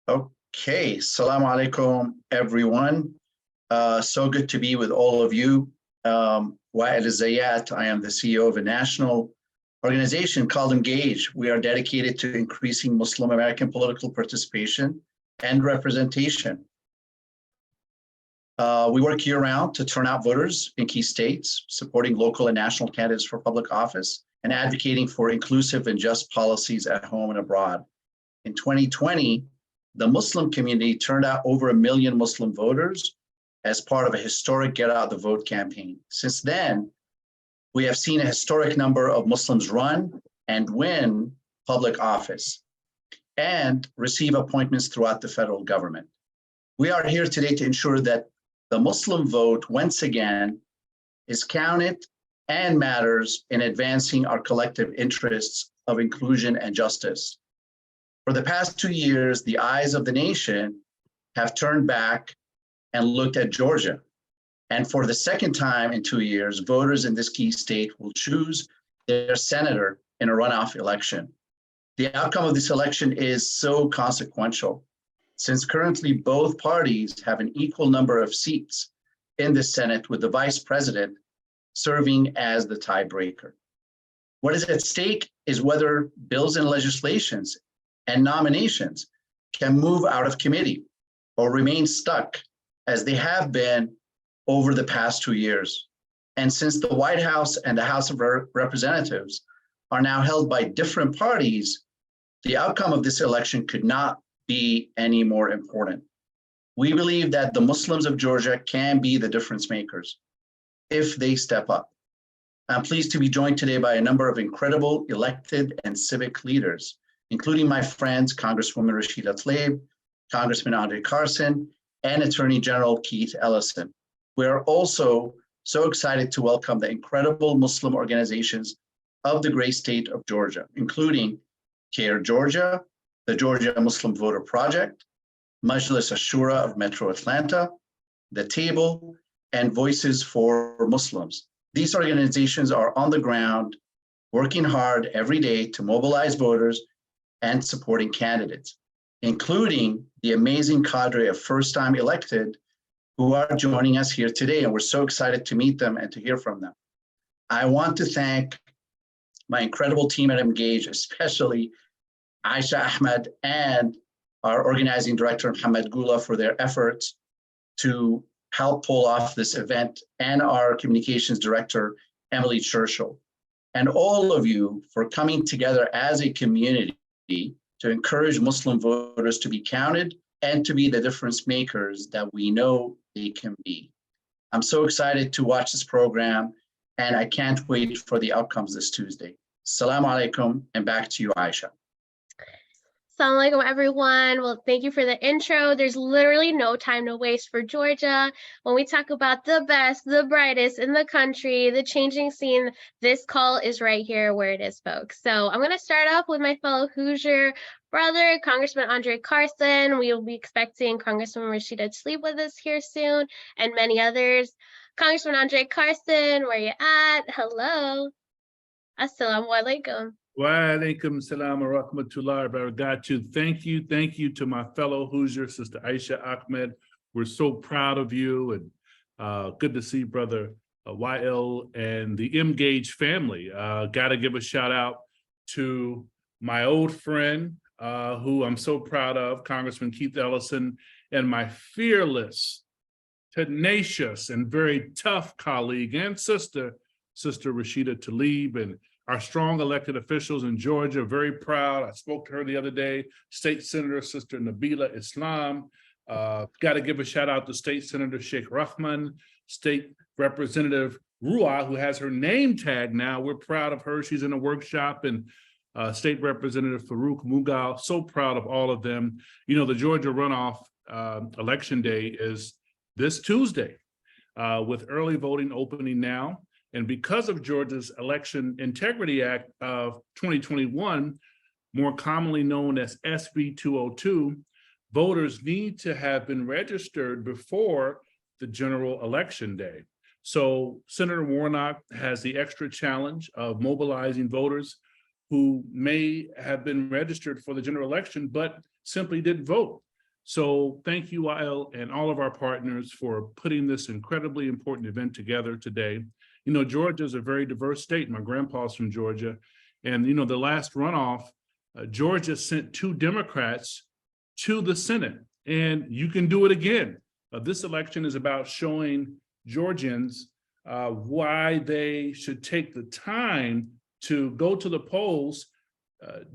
Okay, Assalamu alaikum, everyone. So good to be with all of you. Wa'il Zayat, I am the CEO of a national organization called Emgage. We are dedicated to increasing Muslim American political participation and representation. We work year-round to turn out voters in key states, supporting local and national candidates for public office, and advocating for inclusive and just policies at home and abroad. In 2020, the Muslim community turned out over 1 million Muslim voters as part of a historic Get Out the Vote campaign. Since then, we have seen a historic number of Muslims run and win public office and receive appointments throughout the federal government. We are here today to ensure that the Muslim vote, once again, is counted and matters in advancing our collective interests of inclusion and justice. For the past 2 years, the eyes of the nation have turned back and looked at Georgia. And for the second time in 2 years, voters in this key state will choose their senator in a runoff election. The outcome of this election is so consequential, since currently both parties have an equal number of seats in the Senate, with the vice president serving as the tiebreaker. What is at stake is whether bills and legislations and nominations can move out of committee or remain stuck as they have been over the past 2 years. And since the White House and the House of Representatives are now held by different parties, the outcome of this election could not be any more important. We believe that the Muslims of Georgia can be the difference makers if they step up. I'm pleased to be joined today by a number of incredible elected and civic leaders, including my friends, Congresswoman Rashida Tlaib, Congressman Andre Carson, and Attorney General Keith Ellison. We are also so excited to welcome the incredible Muslim organizations of the great state of Georgia, including CAIR Georgia, the Georgia Muslim Voter Project, Majlis Ashura of Metro Atlanta, The Table, and Voices for Muslims. These organizations are on the ground, working hard every day to mobilize voters and supporting candidates, including the amazing cadre of first-time elected who are joining us here today, and we're so excited to meet them and to hear from them. I want to thank my incredible team at Emgage, especially Aisha Ahmed and our organizing director, Mohammed Gula, for their efforts to help pull off this event, and our communications director, Emily Churchill, and all of you for coming together as a community to encourage Muslim voters to be counted and to be the difference makers that we know they can be. I'm so excited to watch this program, and I can't wait for the outcomes this Tuesday. Assalamu alaikum, and back to you, Aisha. Assalamu alaikum, everyone. Well, thank you for the intro. There's literally no time to waste for Georgia. When we talk about the best, the brightest in the country, the changing scene, this call is right here where it is, folks. So I'm going to start off with my fellow Hoosier brother, Congressman Andre Carson. We will be expecting Congresswoman Rashida Tlaib with us here soon, and many others. Congressman Andre Carson, where you at? Hello. Assalamu alaikum. Wa alaikum salam wa rahmatullahi wa barakatuh. Thank you to my fellow Hoosier, Sister Aisha Ahmed. We're so proud of you, and good to see Brother Wa'il and the Emgage family. Got to give a shout out to my old friend, who I'm so proud of, Congressman Keith Ellison, and my fearless, tenacious, and very tough colleague and sister, Sister Rashida Tlaib, and our strong elected officials in Georgia. Very proud. I spoke to her the other day. State Senator Sister Nabilah Islam. Got to give a shout out to State Senator Sheikh Rahman, State Representative Ruwa, who has her name tag now. We're proud of her. She's in a workshop, and State Representative Furooq Mughal. So proud of all of them. You know, the Georgia runoff election day is this Tuesday, with early voting opening now. And because of Georgia's Election Integrity Act of 2021, more commonly known as SB 202, voters need to have been registered before the general election day. So Senator Warnock has the extra challenge of mobilizing voters who may have been registered for the general election, but simply didn't vote. So thank you, Wael, and all of our partners for putting this incredibly important event together today. You know, Georgia is a very diverse state. My grandpa's from Georgia. And, you know, the last runoff, Georgia sent 2 Democrats to the Senate. And you can do it again. This election is about showing Georgians why they should take the time to go to the polls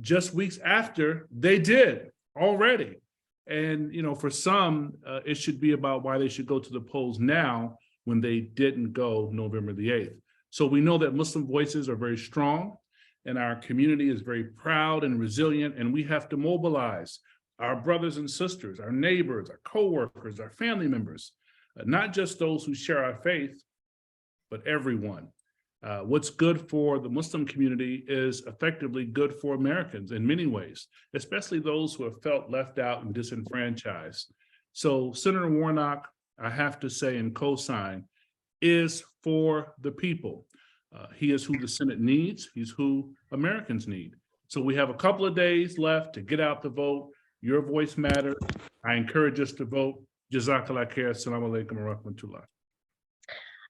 just weeks after they did already. And, you know, for some, it should be about why they should go to the polls now when they didn't go November the 8th. So we know that Muslim voices are very strong and our community is very proud and resilient, and we have to mobilize our brothers and sisters, our neighbors, our coworkers, our family members, not just those who share our faith, but everyone. What's good for the Muslim community is effectively good for Americans in many ways, especially those who have felt left out and disenfranchised. So Senator Warnock, I have to say and co-sign, is for the people. He is who the Senate needs. He's who Americans need. So we have a couple of days left to get out the vote. Your voice matters. I encourage us to vote. Jazakallah khair. Assalamu alaikum wa rahmatullah.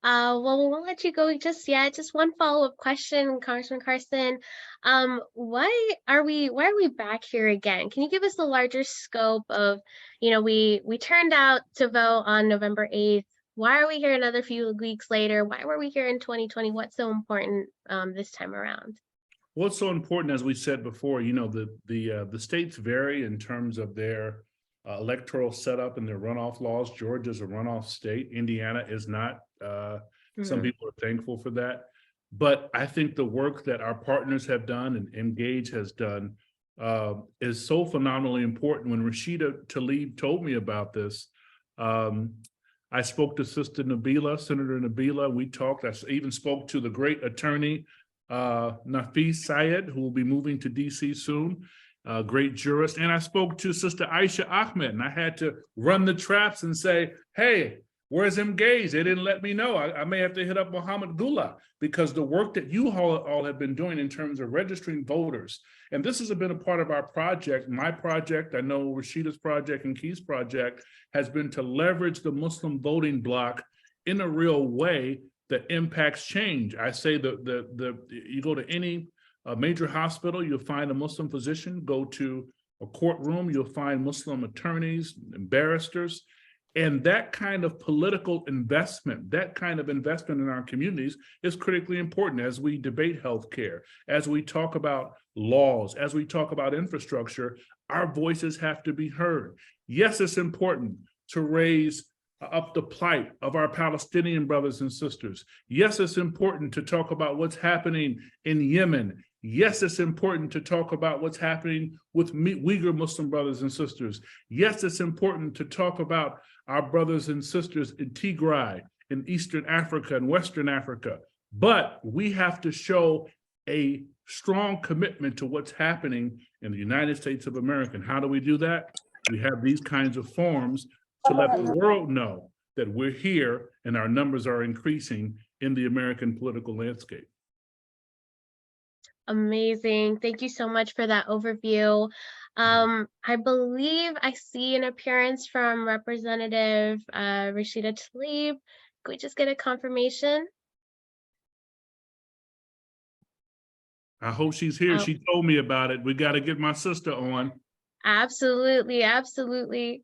Well, we won't let you go just yet. Just one follow-up question, Congressman Carson. Why are we back here again? Can you give us the larger scope of, you know, we turned out to vote on November 8th. Why are we here another few weeks later? Why were we here in 2020? What's so important this time around? What's so important, as we said before, you know, the states vary in terms of their electoral setup and their runoff laws. Georgia's a runoff state. Indiana is not. Some people are thankful for that. But I think the work that our partners have done and Emgage has done is so phenomenally important. When Rashida Tlaib told me about this, I spoke to Sister Nabilah, Senator Nabilah. We talked. I even spoke to the great attorney, Nafis Syed, who will be moving to DC soon, great jurist. And I spoke to Sister Aisha Ahmed, and I had to run the traps and say, hey, where's Emgage? They didn't let me know. I may have to hit up Muhammad Gula, because the work that you all have been doing in terms of registering voters, and this has been a part of our project, my project, I know Rashida's project and Key's project, has been to leverage the Muslim voting bloc in a real way that impacts change. I say you go to any major hospital, you'll find a Muslim physician. Go to a courtroom, you'll find Muslim attorneys and barristers. And that kind of political investment, that kind of investment in our communities is critically important as we debate healthcare, as we talk about laws, as we talk about infrastructure. Our voices have to be heard. Yes, it's important to raise up the plight of our Palestinian brothers and sisters. Yes, it's important to talk about what's happening in Yemen. Yes, it's important to talk about what's happening with Uyghur Muslim brothers and sisters. Yes, it's important to talk about our brothers and sisters in Tigray, in Eastern Africa and Western Africa. But we have to show a strong commitment to what's happening in the United States of America. And how do we do that? We have these kinds of forums to let the world know that we're here and our numbers are increasing in the American political landscape. Amazing. Thank you so much for that overview. I believe I see an appearance from Representative Rashida Tlaib. Could we just get a confirmation? I hope she's here. She told me about it. We got to get my sister on. Absolutely, absolutely.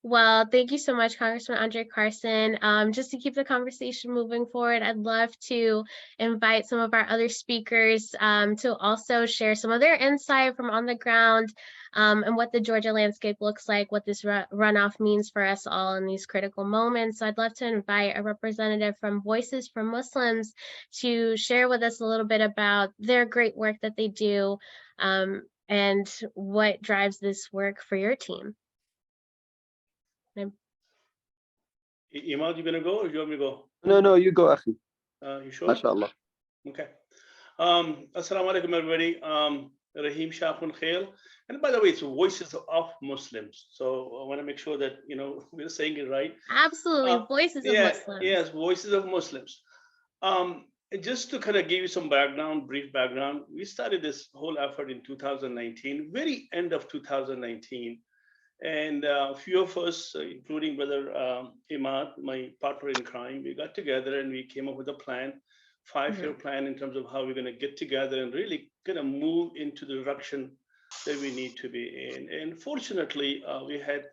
Well, thank you so much, Congressman Andre Carson. Just to keep the conversation moving forward, I'd love to invite some of our other speakers to also share some of their insight from on the ground and what the Georgia landscape looks like, what this runoff means for us all in these critical moments. So I'd love to invite a representative from Voices for Muslims to share with us a little bit about their great work that they do and what drives this work for your team. Imad, you gonna go or you want me to go? No, you go, Akhi. You sure? MashaAllah. Okay. Assalamu alaikum, everybody. Rahim Shafun Khail. And by the way, it's Voices of Muslims. So I want to make sure that, you know, we're saying it right. Absolutely. Voices of Muslims. Yes, Voices of Muslims. just to kind of give you some background, brief background, we started this whole effort in 2019, very end of 2019. And a few of us, including Brother Imad, my partner in crime, we got together and we came up with a plan, 5-year plan in terms of how we're going to get together and really kind of move into the direction that we need to be in. And fortunately, we had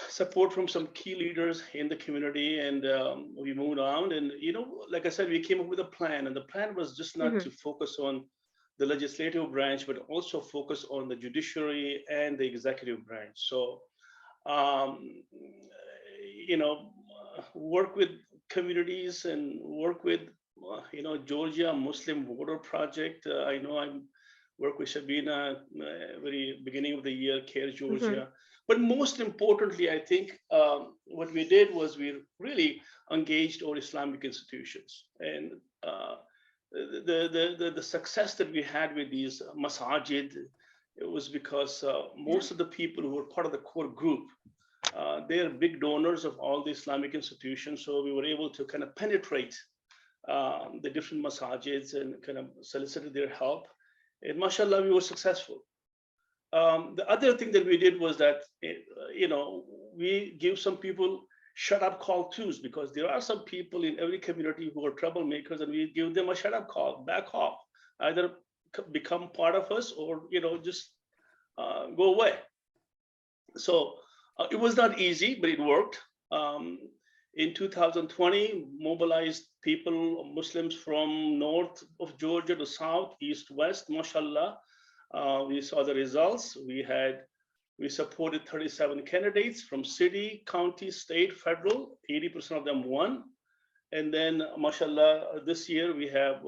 support from some key leaders in the community, and we moved on. And, you know, like I said, we came up with a plan, and the plan was just not to focus on the legislative branch, but also focus on the judiciary and the executive branch. So, you know, work with communities and work with, you know, Georgia Muslim Voter Project. I know I'm work with Shabina very beginning of the year, CAIR Georgia. But most importantly, I think what we did was we really engaged our Islamic institutions. And the success that we had with these masajid, it was because most of the people who were part of the core group, they are big donors of all the Islamic institutions. So we were able to kind of penetrate the different masajids and kind of solicited their help. And mashallah, we were successful. The other thing that we did was that, you know, we give some people shut up call twos, because there are some people in every community who are troublemakers, and we give them a shut up call, back off, either become part of us or, you know, just go away. So it was not easy, but it worked. In 2020, mobilized people, Muslims from north of Georgia to south, east, west, mashallah. We saw the results. We supported 37 candidates from city, county, state, federal. 80% of them won. And then, mashallah, this year we have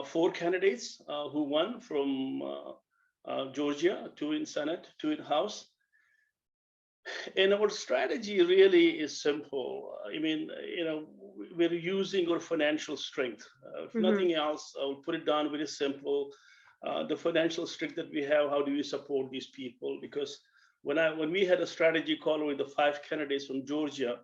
4 candidates who won from Georgia, 2 in Senate, 2 in House. And our strategy really is simple. I mean, you know, we're using our financial strength. If nothing else, I'll put it down very simple. The financial strength that we have, how do we support these people? Because when we had a strategy call with the 5 candidates from Georgia,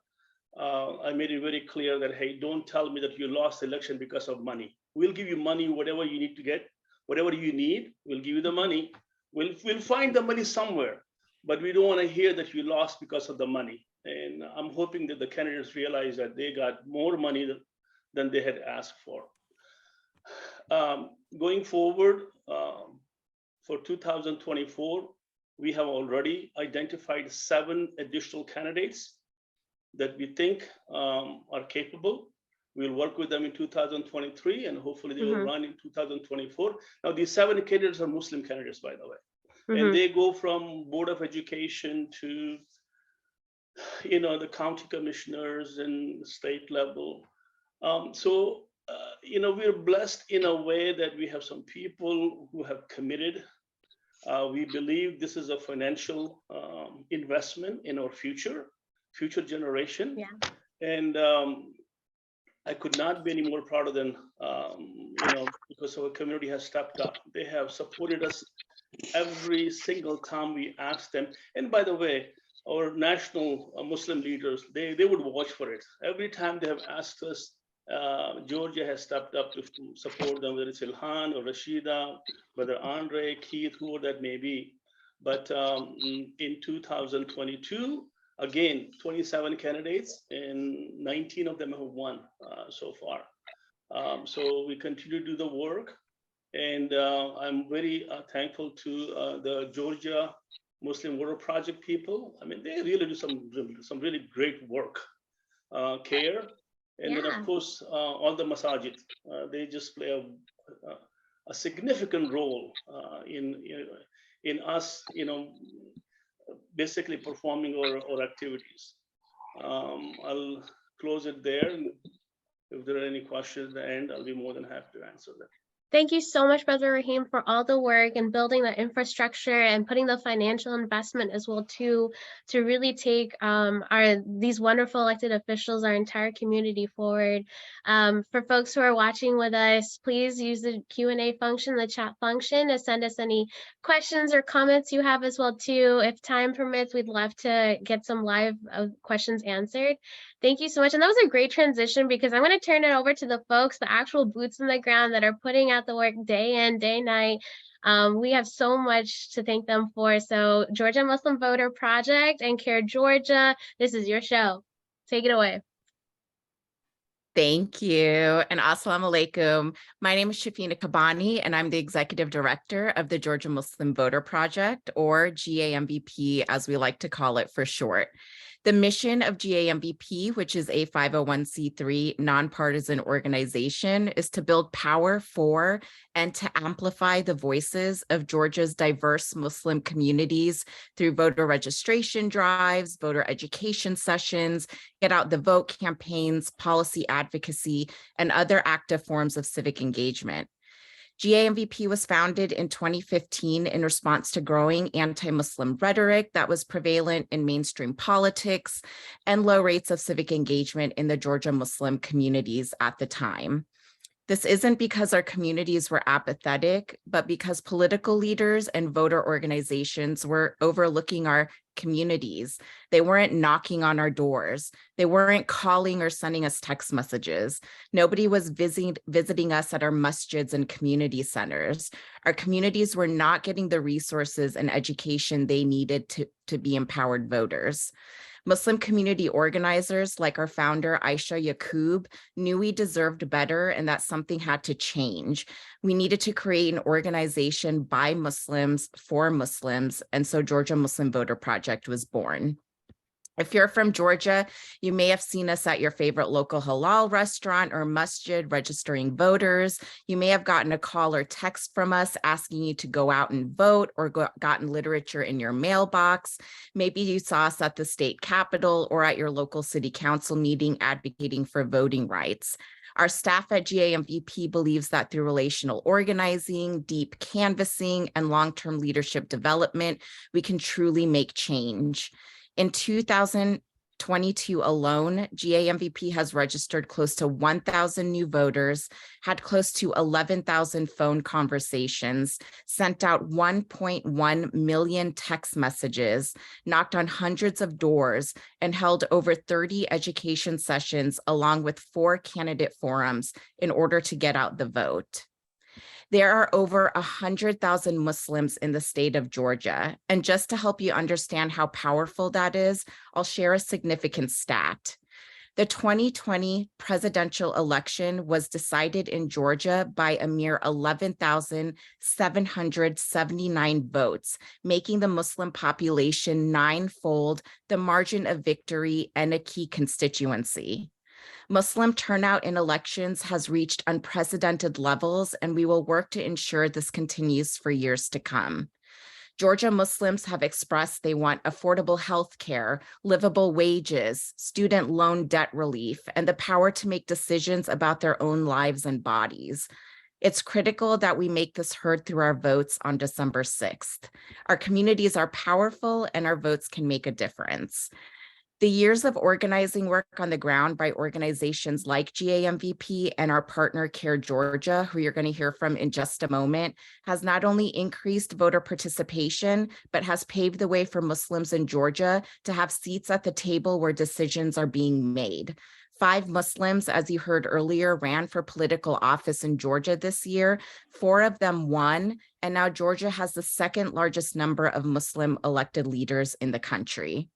I made it very clear that, hey, don't tell me that you lost the election because of money. We'll give you money, whatever you need to get, whatever you need, we'll give you the money. We'll find the money somewhere, but we don't want to hear that you lost because of the money. And I'm hoping that the candidates realize that they got more money than they had asked for. Going forward, for 2024, we have already identified 7 additional candidates that we think are capable. We'll work with them in 2023, and hopefully they will run in 2024. Now, these 7 candidates are Muslim candidates, by the way. And they go from Board of Education to, you know, the county commissioners and state level. You know, we're blessed in a way that we have some people who have committed. We believe this is a financial investment in our future generation. Yeah. And I could not be any more prouder than, you know, because our community has stepped up. They have supported us every single time we asked them. And by the way, our national Muslim leaders, they would watch for it. Every time they have asked us, Georgia has stepped up to support them, whether it's Ilhan or Rashida, whether Andre, Keith, whoever that may be. But in 2022, again, 27 candidates and 19 of them have won so far. So we continue to do the work. And I'm very thankful to the Georgia Muslim Voter Project people. I mean, they really do some really great work. CAIR. And then, of course, all the masajid, they just play a significant role in us, you know, basically performing our activities. I'll close it there. And if there are any questions at the end, I'll be more than happy to answer them. Thank you so much, Brother Rahim, for all the work and building the infrastructure and putting the financial investment as well to really take these wonderful elected officials, our entire community forward. For folks who are watching with us, please use the Q&A function, the chat function, to send us any questions or comments you have as well too. If time permits, we'd love to get some live questions answered. Thank you so much. And that was a great transition because I'm going to turn it over to the folks, the actual boots on the ground that are putting out the work day in, day night. We have so much to thank them for. So Georgia Muslim Voter Project and CAIR Georgia, this is your show. Take it away. Thank you. And assalamu alaikum. My name is Shafina Kabani, and I'm the executive director of the Georgia Muslim Voter Project, or GAMVP, as we like to call it for short. The mission of GAMVP, which is a 501c3 nonpartisan organization, is to build power for and to amplify the voices of Georgia's diverse Muslim communities through voter registration drives, voter education sessions, get out the vote campaigns, policy advocacy, and other active forms of civic engagement. GAMVP was founded in 2015 in response to growing anti-Muslim rhetoric that was prevalent in mainstream politics and low rates of civic engagement in the Georgia Muslim communities at the time. This isn't because our communities were apathetic, but because political leaders and voter organizations were overlooking our communities. They weren't knocking on our doors. They weren't calling or sending us text messages. Nobody was visiting us at our masjids and community centers. Our communities were not getting the resources and education they needed to be empowered voters. Muslim community organizers like our founder, Aisha Yaqub, knew we deserved better and that something had to change. We needed to create an organization by Muslims for Muslims, and so Georgia Muslim Voter Project was born. If you're from Georgia, you may have seen us at your favorite local halal restaurant or masjid registering voters. You may have gotten a call or text from us asking you to go out and vote, or gotten literature in your mailbox. Maybe you saw us at the state capitol or at your local city council meeting advocating for voting rights. Our staff at GAMVP believes that through relational organizing, deep canvassing, and long-term leadership development, we can truly make change. In 2022 alone, GAMVP has registered close to 1,000 new voters, had close to 11,000 phone conversations, sent out 1.1 million text messages, knocked on hundreds of doors, and held over 30 education sessions along with 4 candidate forums in order to get out the vote. There are over 100,000 Muslims in the state of Georgia. And just to help you understand how powerful that is, I'll share a significant stat. The 2020 presidential election was decided in Georgia by a mere 11,779 votes, making the Muslim population 9-fold the margin of victory and a key constituency. Muslim turnout in elections has reached unprecedented levels, and we will work to ensure this continues for years to come. Georgia Muslims have expressed they want affordable health care, livable wages, student loan debt relief, and the power to make decisions about their own lives and bodies. It's critical that we make this heard through our votes on December 6th. Our communities are powerful, and our votes can make a difference. The years of organizing work on the ground by organizations like GAMVP and our partner CAIR Georgia, who you're going to hear from in just a moment, has not only increased voter participation, but has paved the way for Muslims in Georgia to have seats at the table where decisions are being made. 5 Muslims, as you heard earlier, ran for political office in Georgia this year. 4 of them won, and now Georgia has the 2nd largest number of Muslim elected leaders in the country.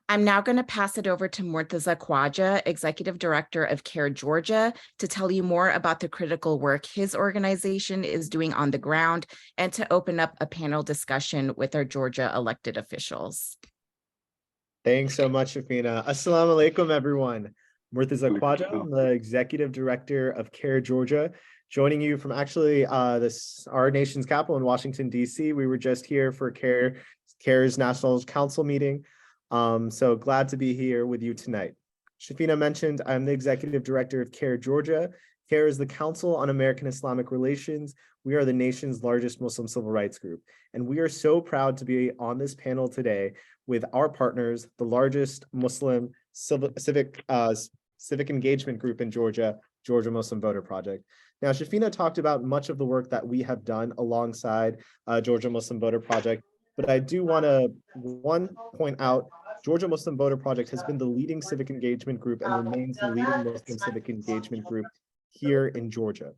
I'm now going to pass it over to Murtaza Khwaja, Executive Director of CAIR Georgia, to tell you more about the critical work his organization is doing on the ground and to open up a panel discussion with our Georgia elected officials. Thanks so much, Shafina. Assalamu alaikum, everyone. Murtaza Khwaja, I'm the Executive Director of CAIR Georgia, joining you from actually our nation's capital in Washington, D.C. We were just here for CAIR's National Council meeting. So glad to be here with you tonight. Shafina mentioned I'm the Executive Director of CAIR Georgia. CAIR is the Council on American Islamic Relations. We are the nation's largest Muslim civil rights group. And we are so proud to be on this panel today with our partners, the largest Muslim civic engagement group in Georgia, Georgia Muslim Voter Project. Now, Shafina talked about much of the work that we have done alongside Georgia Muslim Voter Project, but I do want to point out Georgia Muslim Voter Project has been the leading civic engagement group and remains the leading Muslim civic engagement group here in Georgia.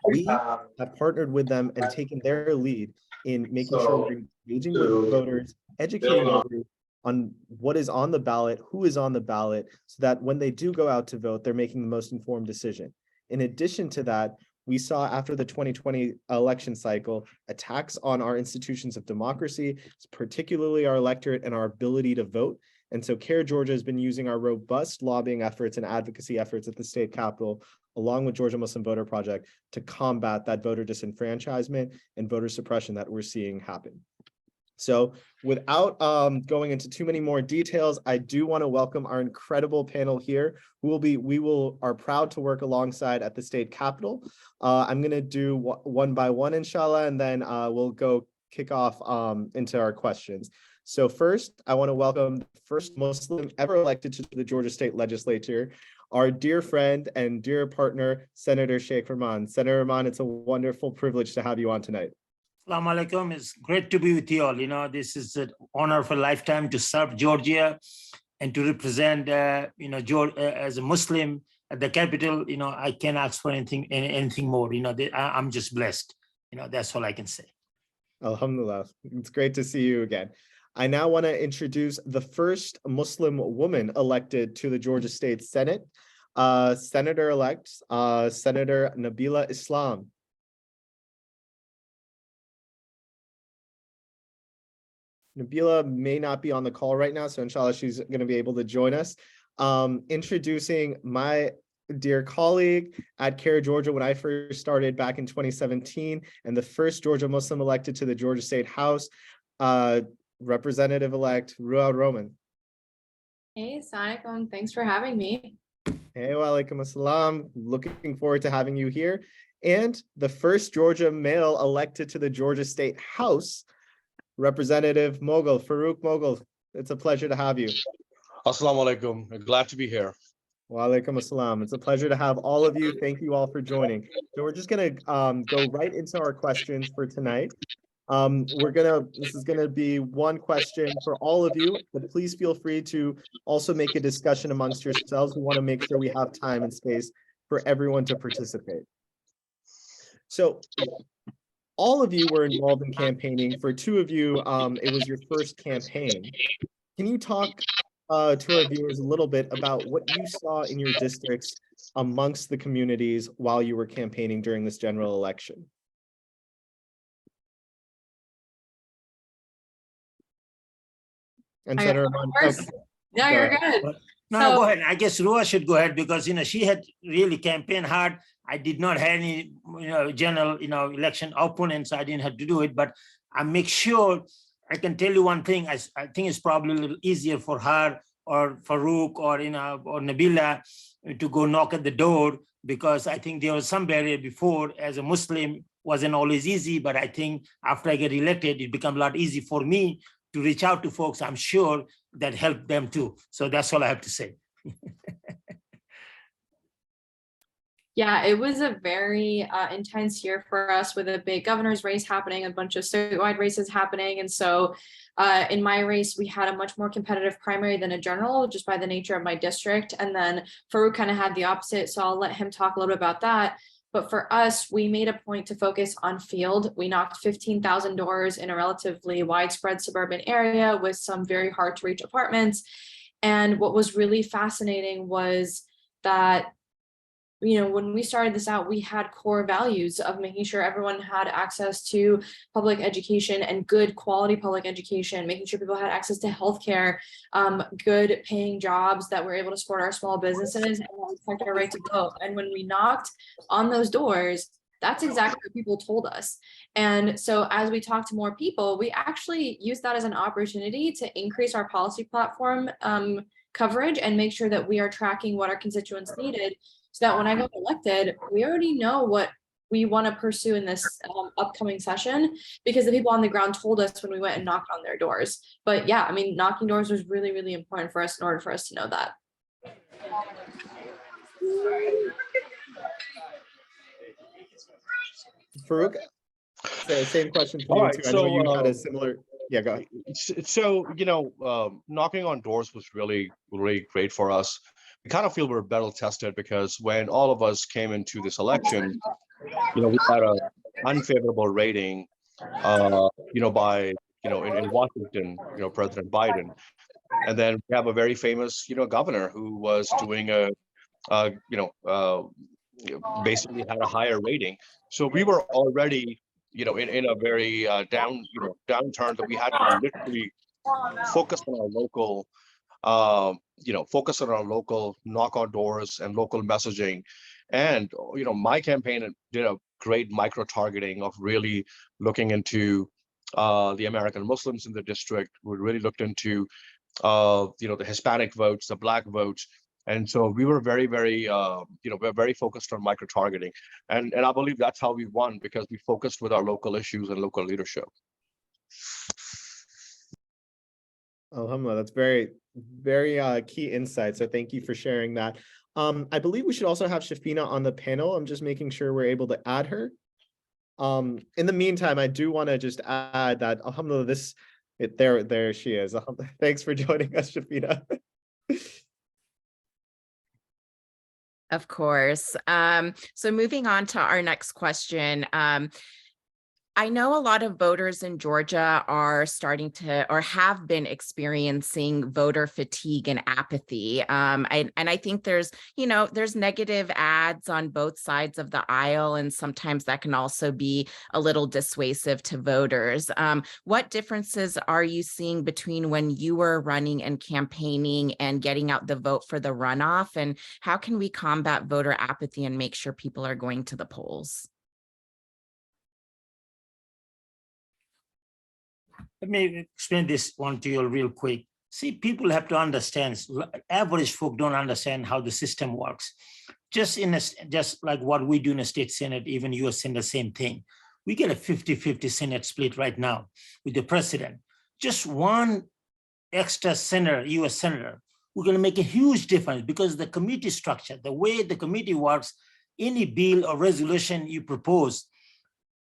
We have partnered with them and taken their lead in making sure we're engaging with voters, educating voters on what is on the ballot, who is on the ballot, so that when they do go out to vote, they're making the most informed decision. In addition to that, we saw after the 2020 election cycle, attacks on our institutions of democracy, particularly our electorate and our ability to vote. And so CAIR Georgia has been using our robust lobbying efforts and advocacy efforts at the state capitol, along with Georgia Muslim Voter Project, to combat that voter disenfranchisement and voter suppression that we're seeing happen. So without going into too many more details, I do want to welcome our incredible panel here, who are proud to work alongside at the state capitol. I'm going to do one by one, inshallah, and then we'll go kick off into our questions. So first, I want to welcome the first Muslim ever elected to the Georgia State Legislature, our dear friend and dear partner, Senator Sheikh Rahman. Senator Rahman, it's a wonderful privilege to have you on tonight. Assalamu alaikum. It's great to be with you all. You know, this is an honor of a lifetime to serve Georgia and to represent, as a Muslim at the capital. You know, I can't ask for anything more. You know, I'm just blessed. You know, that's all I can say. Alhamdulillah. It's great to see you again. I now want to introduce the first Muslim woman elected to the Georgia State Senate, Senator-elect, Senator Nabilah Islam. Nabilah may not be on the call right now, so inshallah she's going to be able to join us. Introducing my dear colleague at CAIR Georgia when I first started back in 2017, and the first Georgia Muslim elected to the Georgia State House, Representative-elect Ruwa Romman. Hey, Assalamualaikum. Thanks for having me. Hey, wa alaikum assalam. Looking forward to having you here. And the first Georgia male elected to the Georgia State House, Representative Mughal, Furooq Mughal. It's a pleasure to have you. Assalamu alaikum. Glad to be here. Wa alaikum assalam. It's a pleasure to have all of you. Thank you all for joining. So we're just going to go right into our questions for tonight. This is gonna be one question for all of you, but please feel free to also make a discussion amongst yourselves. We want to make sure we have time and space for everyone to participate. So all of you were involved in campaigning. For two of you, it was your first campaign. Can you talk to our viewers a little bit about what you saw in your districts amongst the communities while you were campaigning during this general election? And Senator Rahman, No, you're good. No, go ahead. I guess Ruwa should go ahead because, you know, she had really campaigned hard. I did not have any, general, election opponents. So I didn't have to do it, but I make sure I can tell you one thing. I think it's probably a little easier for her or Furooq or, or Nabilah to go knock at the door, because I think there was some barrier before. As a Muslim, wasn't always easy, but I think after I get elected, it became a lot easier for me to reach out to folks. I'm sure that helped them too. So that's all I have to say. Yeah, it was a very intense year for us with a big governor's race happening, a bunch of statewide races happening. And so in my race, we had a much more competitive primary than a general, just by the nature of my district. And then Furooq kind of had the opposite. So I'll let him talk a little bit about that. But for us, we made a point to focus on field. We knocked 15,000 doors in a relatively widespread suburban area with some very hard to reach apartments. And what was really fascinating was that, when we started this out, we had core values of making sure everyone had access to public education and good quality public education, making sure people had access to healthcare, good paying jobs that were able to support our small businesses and protect our right to vote. And when we knocked on those doors, that's exactly what people told us. And so as we talked to more people, we actually used that as an opportunity to increase our policy platform coverage and make sure that we are tracking what our constituents needed, so that when I got elected, we already know what we want to pursue in this upcoming session, because the people on the ground told us when we went and knocked on their doors. But yeah, I mean, knocking doors was really, really important for us in order for us to know that. Furooq, same question for you too. I know you had a similar. Yeah, go ahead. So, knocking on doors was really, really great for us. We kind of feel we're battle tested because when all of us came into this election, we had an unfavorable rating, by, in Washington, President Biden. And then we have a very famous, governor who was doing basically had a higher rating. So we were already, in a very downturn that we had to literally focus on our local, knock on doors and local messaging. And, my campaign did a great micro targeting of really looking into the American Muslims in the district. We really looked into, the Hispanic votes, the Black votes. And so we were very, very, we're very focused on micro targeting. And I believe that's how we won, because we focused with our local issues and local leadership. Alhamdulillah, that's very, very key insight. So thank you for sharing that. I believe we should also have Shafina on the panel. I'm just making sure we're able to add her. In the meantime, I do want to just add that alhamdulillah, there she is. Thanks for joining us, Shafina. Of course. So moving on to our next question. I know a lot of voters in Georgia are starting to, or have been experiencing voter fatigue and apathy. And I think there's negative ads on both sides of the aisle, and sometimes that can also be a little dissuasive to voters. What differences are you seeing between when you were running and campaigning and getting out the vote for the runoff? And how can we combat voter apathy and make sure people are going to the polls? Let me explain this one to you real quick. See, people have to understand, average folk don't understand how the system works. Just like what we do in the state Senate, even US Senate, the same thing. We get a 50-50 Senate split right now with the president. Just one extra senator, US Senator, we're going to make a huge difference, because the committee structure, the way the committee works, any bill or resolution you propose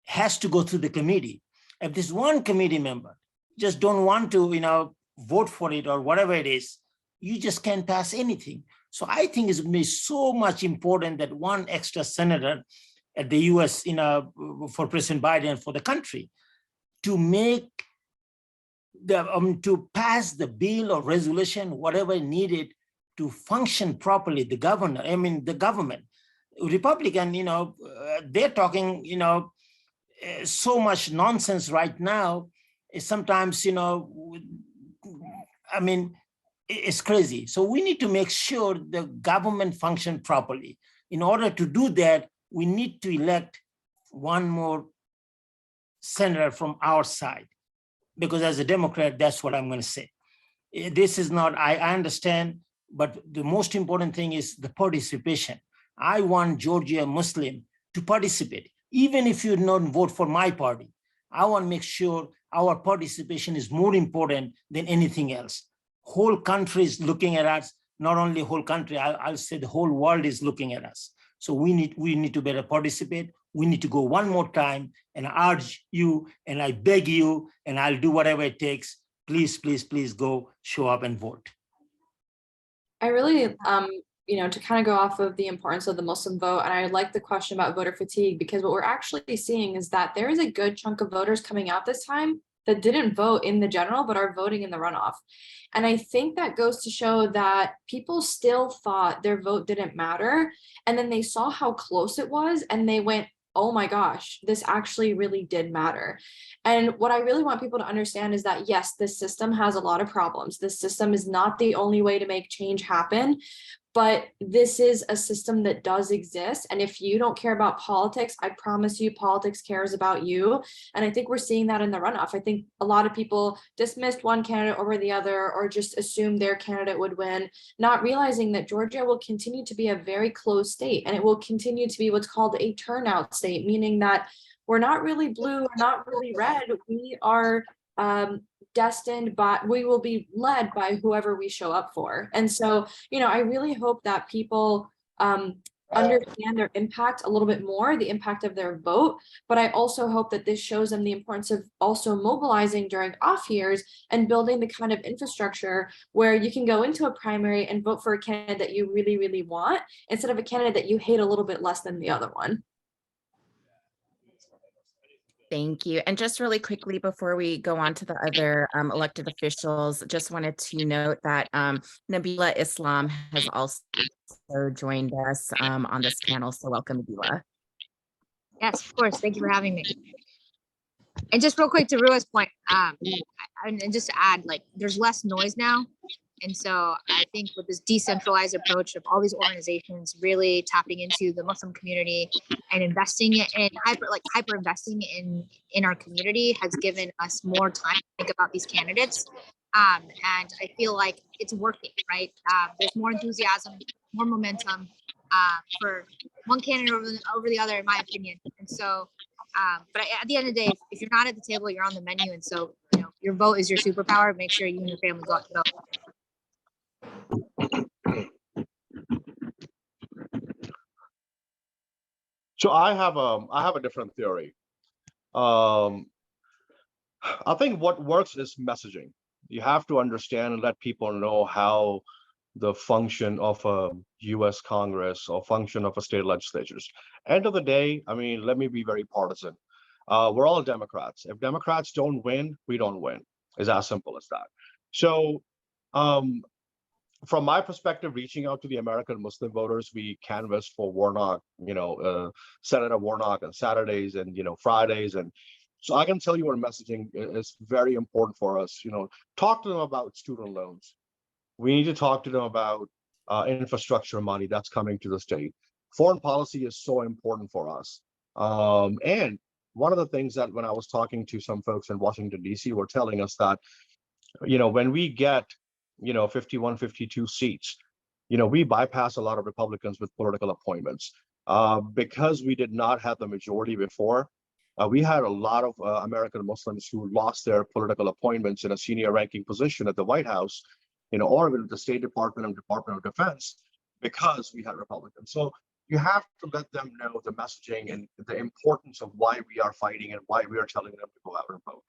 has to go through the committee. If this one committee member just don't want to, vote for it or whatever it is, you just can't pass anything. So I think it's going to be so much important that one extra senator at the US, for President Biden, for the country, to make to pass the bill or resolution, whatever needed to function properly. The government, Republican, they're talking, so much nonsense right now. Sometimes, it's crazy. So we need to make sure the government function properly. In order to do that, we need to elect one more senator from our side, because as a Democrat, that's what I'm going to say. This is not, I understand, but the most important thing is the participation. I want Georgia Muslim to participate. Even if you don't vote for my party, I want to make sure our participation is more important than anything else. Whole country is looking at us, not only whole country, I'll say the whole world is looking at us. So we need to better participate. We need to go one more time, and I urge you, and I beg you, and I'll do whatever it takes. Please, please, please go show up and vote. I really, to kind of go off of the importance of the Muslim vote, and I like the question about voter fatigue, because what we're actually seeing is that there is a good chunk of voters coming out this time that didn't vote in the general, but are voting in the runoff. And I think that goes to show that people still thought their vote didn't matter. And then they saw how close it was, and they went, oh my gosh, this actually really did matter. And what I really want people to understand is that, yes, this system has a lot of problems. This system is not the only way to make change happen, but this is a system that does exist. And if you don't care about politics, I promise you politics cares about you. And I think we're seeing that in the runoff. I think a lot of people dismissed one candidate over the other, or just assumed their candidate would win, not realizing that Georgia will continue to be a very close state, and it will continue to be what's called a turnout state, meaning that we're not really blue, we're not really red. We are destined, but we will be led by whoever we show up for. And so, I really hope that people understand their impact a little bit more, the impact of their vote. But I also hope that this shows them the importance of also mobilizing during off years and building the kind of infrastructure where you can go into a primary and vote for a candidate that you really, really want instead of a candidate that you hate a little bit less than the other one. Thank you. And just really quickly before we go on to the other elected officials, just wanted to note that Nabilah Islam has also joined us on this panel. So welcome, Nabilah. Yes, of course. Thank you for having me. And just real quick to Ruwa's point, and just to add, like, there's less noise now. And so I think with this decentralized approach of all these organizations really tapping into the Muslim community and investing in hyper investing in our community has given us more time to think about these candidates. And I feel like it's working, right? There's more enthusiasm, more momentum for one candidate over the other, in my opinion. And so, but at the end of the day, if you're not at the table, you're on the menu. And so, you know, your vote is your superpower. Make sure you and your family go out to vote. So I have a different theory. I think what works is messaging. You have to understand and let people know how the function of a US Congress or function of a state legislatures. End of the day, I mean, let me be very partisan. We're all Democrats. If Democrats don't win, we don't win. It's as simple as that. So from my perspective, reaching out to the American Muslim voters, we canvassed for Warnock, Senator Warnock on Saturdays and, Fridays. And so I can tell you what messaging is very important for us. Talk to them about student loans. We need to talk to them about infrastructure money that's coming to the state. Foreign policy is so important for us. And one of the things that when I was talking to some folks in Washington, D.C. were telling us that, when we get 51, 52 seats, we bypass a lot of Republicans with political appointments. Because we did not have the majority before, we had a lot of American Muslims who lost their political appointments in a senior ranking position at the White House, or with the State Department and Department of Defense, because we had Republicans. So you have to let them know the messaging and the importance of why we are fighting and why we are telling them to go out and vote.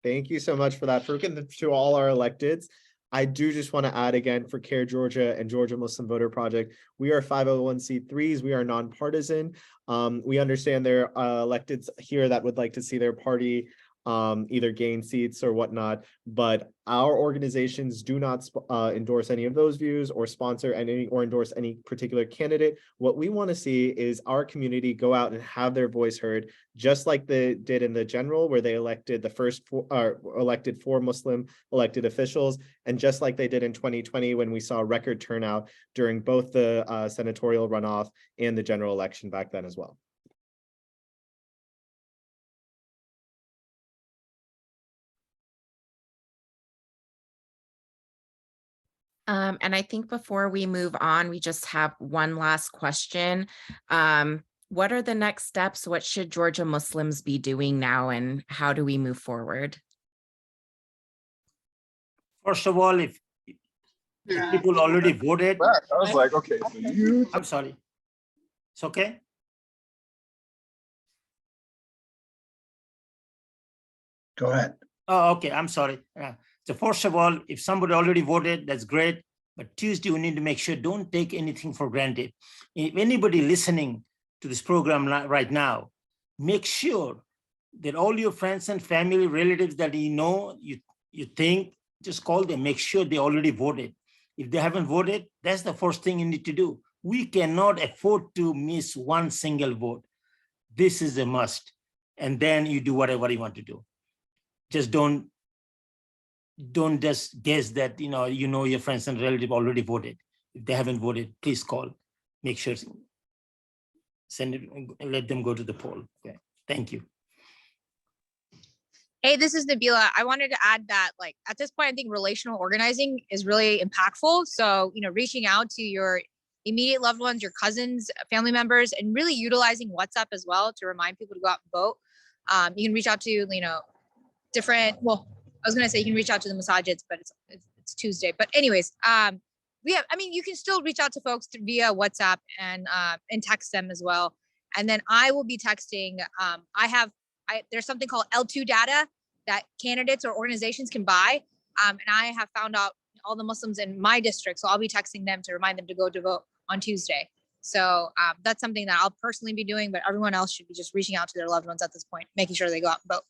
Thank you so much for that, Furooq, and to all our electeds. I do just want to add again for CAIR Georgia and Georgia Muslim Voter Project, we are 501c3s. We are nonpartisan. We understand there are electeds here that would like to see their party either gain seats or whatnot, but our organizations do not endorse any of those views or sponsor any or endorse any particular candidate. What we want to see is our community go out and have their voice heard, just like they did in the general, where they elected elected 4 Muslim elected officials, and just like they did in 2020 when we saw record turnout during both the senatorial runoff and the general election back then as well. And I think before we move on, we just have one last question. What are the next steps? What should Georgia Muslims be doing now, and how do we move forward? First of all, if people already voted. I was like, okay, so you. I'm sorry. It's okay? Go ahead. Oh, okay, I'm sorry. So first of all, if somebody already voted, that's great. But Tuesday, we need to make sure, don't take anything for granted. If anybody listening to this program right now, make sure that all your friends and family, relatives that you think, just call them, make sure they already voted. If they haven't voted, that's the first thing you need to do. We cannot afford to miss one single vote. This is a must. And then you do whatever you want to do. Just don't just guess that your friends and relatives already voted. If they haven't voted, please call. Make sure, send it, let them go to the poll. Okay, thank you. Hey, this is Nabilah. I wanted to add that, like, at this point, I think relational organizing is really impactful. So, reaching out to your immediate loved ones, your cousins, family members, and really utilizing WhatsApp as well to remind people to go out and vote. You can reach out to, different, well, I was going to say you can reach out to the masajids, but it's Tuesday. But anyways, I mean, you can still reach out to folks via WhatsApp and text them as well. And then I will be texting. There's something called L2 data that candidates or organizations can buy. And I have found out all the Muslims in my district. So I'll be texting them to remind them to go to vote on Tuesday. So that's something that I'll personally be doing, but everyone else should be just reaching out to their loved ones at this point, making sure they go out and vote.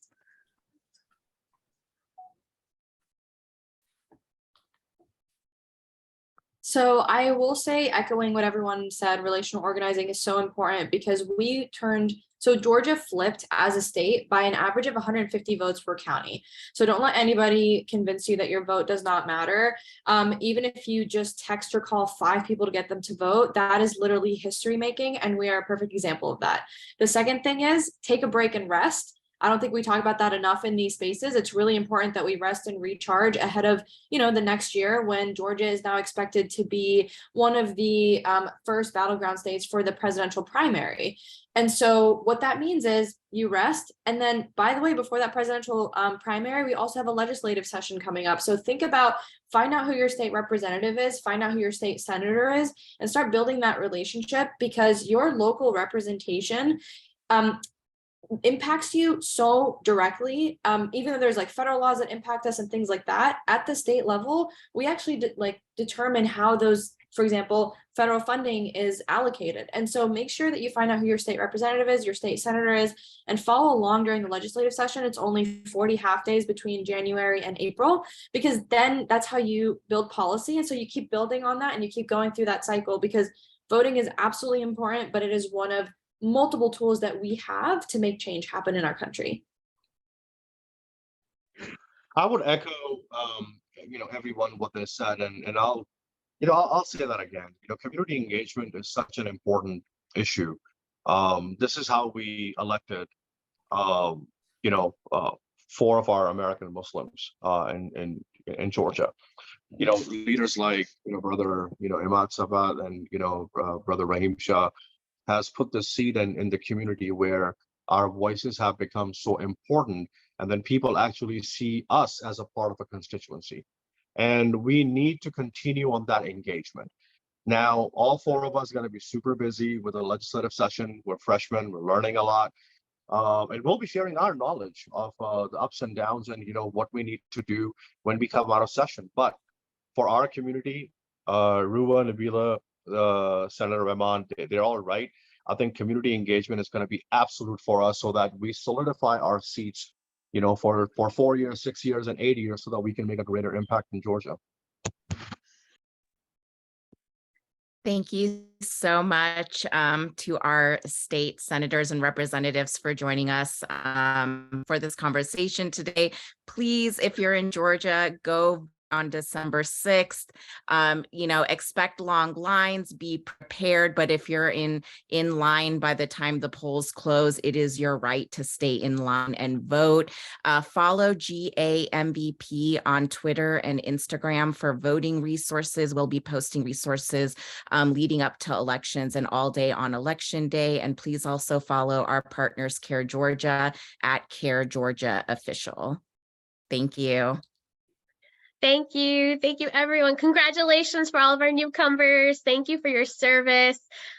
So I will say, echoing what everyone said, relational organizing is so important because so Georgia flipped as a state by an average of 150 votes per county. So don't let anybody convince you that your vote does not matter. Even if you just text or call 5 people to get them to vote, that is literally history making, and we are a perfect example of that. The second thing is take a break and rest. I don't think we talk about that enough in these spaces. It's really important that we rest and recharge ahead of, the next year when Georgia is now expected to be one of the first battleground states for the presidential primary. And so what that means is you rest. And then, by the way, before that presidential primary, we also have a legislative session coming up. So find out who your state representative is, find out who your state senator is, and start building that relationship, because your local representation impacts you so directly. Even though there's like federal laws that impact us and things like that, at the state level, we actually determine how those, for example, federal funding is allocated. And so make sure that you find out who your state representative is, your state senator is, and follow along during the legislative session. It's only 40 half days between January and April, because then that's how you build policy. And so you keep building on that and you keep going through that cycle, because voting is absolutely important, but it is one of multiple tools that we have to make change happen in our country. I would echo, everyone what they said, and I'll say that again. Community engagement is such an important issue. This is how we elected, 4 of our American Muslims in Georgia. Leaders like brother Imad Sabat and brother Rahim Shah has put the seed in the community where our voices have become so important, and then people actually see us as a part of a constituency. And we need to continue on that engagement. Now, all 4 of us are going to be super busy with a legislative session. We're freshmen, we're learning a lot. And we'll be sharing our knowledge of the ups and downs and what we need to do when we come out of session. But for our community, Ruwa, Nabilah, Senator Rahman, they're all right. I think community engagement is going to be absolute for us, so that we solidify our seats, for 4 years, 6 years, and 8 years, so that we can make a greater impact in Georgia. Thank you so much to our state senators and representatives for joining us for this conversation today. Please, if you're in Georgia, go on December 6th. Expect long lines, be prepared, but if you're in line by the time the polls close, it is your right to stay in line and vote. Follow GAMVP on Twitter and Instagram for voting resources. We'll be posting resources leading up to elections and all day on election day. And please also follow our partners, CAIR Georgia, at CAIR Georgia Official. Thank you. Thank you. Thank you, everyone. Congratulations for all of our newcomers. Thank you for your service.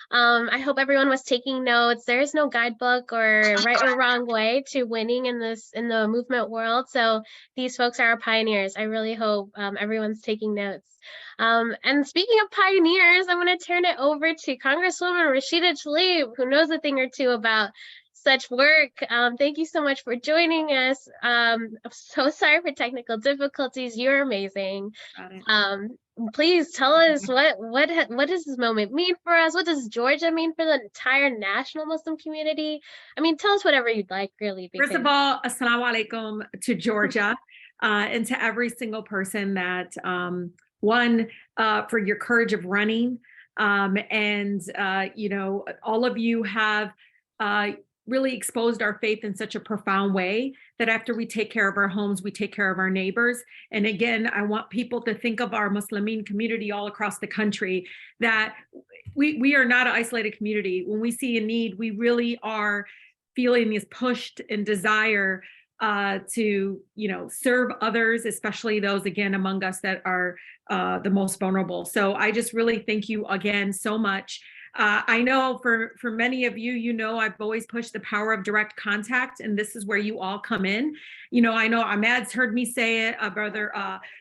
I hope everyone was taking notes. There is no guidebook or right or wrong way to winning in the movement world. So these folks are our pioneers. I really hope everyone's taking notes. And speaking of pioneers, I'm going to turn it over to Congresswoman Rashida Tlaib, who knows a thing or two about such work. Thank you so much for joining us. I'm so sorry for technical difficulties. You're amazing. Please tell us what does this moment mean for us? What does Georgia mean for the entire national Muslim community? I mean, tell us whatever you'd like, really. First of all, assalamu alaikum to Georgia and to every single person that won for your courage of running. And all of you have really exposed our faith in such a profound way that after we take care of our homes, we take care of our neighbors. And again, I want people to think of our Muslimin community all across the country, that we are not an isolated community. When we see a need, we really are feeling this pushed and desire to, serve others, especially those, again, among us that are the most vulnerable. So I just really thank you again so much. I know for many of you, I've always pushed the power of direct contact, and this is where you all come in. I know Ahmad's heard me say it, Brother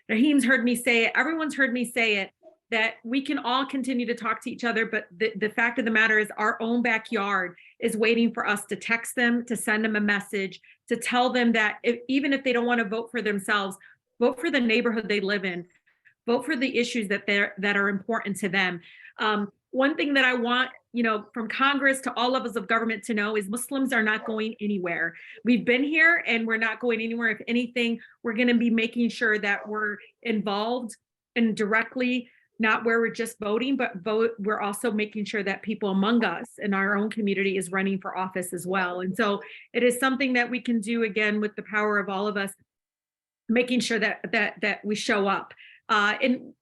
Raheem's heard me say it, everyone's heard me say it, that we can all continue to talk to each other, but the fact of the matter is our own backyard is waiting for us to text them, to send them a message, to tell them that even if they don't want to vote for themselves, vote for the neighborhood they live in, vote for the issues that are important to them. One thing that I want, from Congress to all levels of government to know is Muslims are not going anywhere. We've been here and we're not going anywhere. If anything, we're going to be making sure that we're involved and directly, not where we're just voting, but we're also making sure that people among us in our own community is running for office as well. And so it is something that we can do, again, with the power of all of us, making sure that we show up. And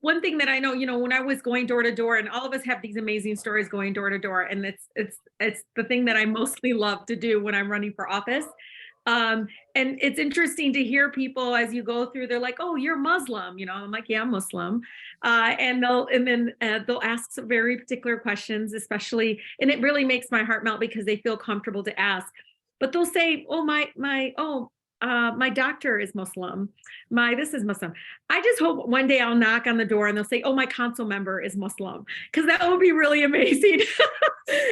one thing that I know, when I was going door to door, and all of us have these amazing stories going door to door, and it's the thing that I mostly love to do when I'm running for office. And it's interesting to hear people as you go through, they're like, oh, you're Muslim, I'm like, yeah, I'm Muslim. And then they'll ask some very particular questions, especially, and it really makes my heart melt because they feel comfortable to ask. But they'll say, oh, my doctor is Muslim. This is Muslim. I just hope one day I'll knock on the door and they'll say, oh, my council member is Muslim, because that would be really amazing.